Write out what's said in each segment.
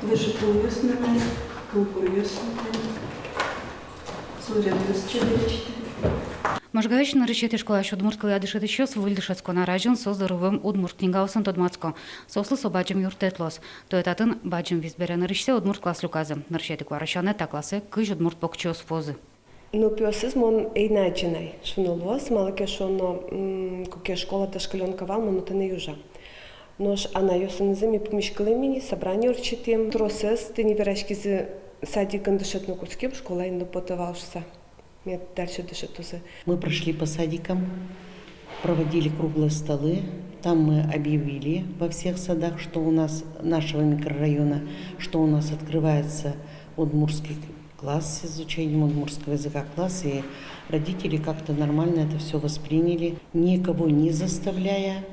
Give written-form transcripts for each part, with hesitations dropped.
Выжиклуюсный, кылкуюсный, сурядюсчевичный. Можгаечна решити школа, що Удмурткали адишити щось вильдишецько наражен со здоровим Удмурткнігаусан тодмацько. Сосли собачим юртетлос. То етатын бачим візбере наришся Удмурт клас люкази. Наришети кварашане та класи киж Удмурт покчос фози. Ну, пиосизмон иначинай, шунолос, малаке шоно, куке школа та шкаленка валма, но те не южа. Нож ана йосанызыми помешкали мини, собрание урчитим, тросес, ты не верашки за садиком дышет на куским, школа инда потовался. Мне дальше дышит тусы. Мы прошли по садикам, проводили круглые столы. Там мы объявили во всех садах, что у нас, нашего микрорайона, что у нас открывается удмуртский класс с изучением удмуртского языка класс. И родители как-то нормально это все восприняли, никого не заставляя,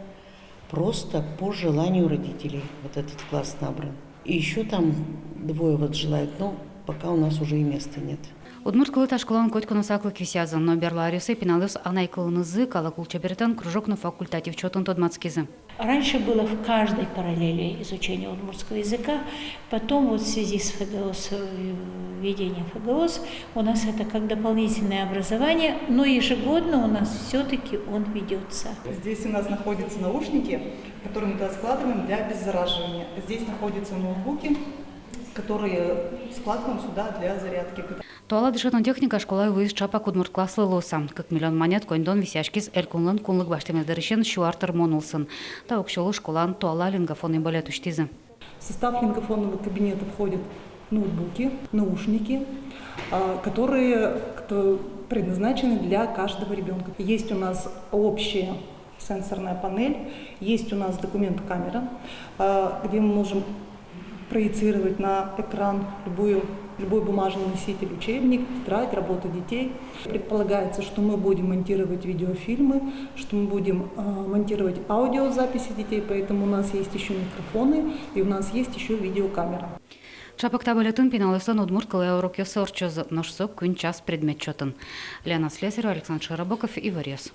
просто по желанию родителей вот этот класс набран. И еще там двое вот желают, но пока у нас уже и места нет. Удмурткали та школан котьконо саклы квисязан, но берлариусы пеналыс анайкылынызы калакулчабертан кружок на факультатив чотын тодмацкизы. Раньше было в каждой параллели изучение удмуртского языка, потом вот в связи с ФГОС, введением ФГОС, у нас это как дополнительное образование, но ежегодно у нас все-таки он ведется. Здесь у нас находятся наушники, которые мы туда складываем для обеззараживания. Здесь находятся ноутбуки, которые складываем сюда для зарядки. Туала дышетон техника школа выезд чапак Удмурт класслы лоса, как миллион монет койндон висяшкиз элькунлан кунлык баштемездеришен шуартер монулсын. Та укшолу школан туала лингофонный балет уштизы. В состав лингофонного кабинета входят ноутбуки, наушники, которые предназначены для каждого ребенка. Есть у нас общая сенсорная панель, есть у нас документ-камера, где мы можем проецировать на экран любой бумажный носитель, учебник, тетрадь, работа детей. Предполагается, что мы будем монтировать видеофильмы, что мы будем монтировать аудиозаписи детей, поэтому у нас есть еще микрофоны и у нас есть еще видеокамера. Чапак табалетін пеналысын Удмурткалы урок ёсы орчозы, ношсок күн час предмет чотын. Лена Слесарева, Александр Широбоков и Варес.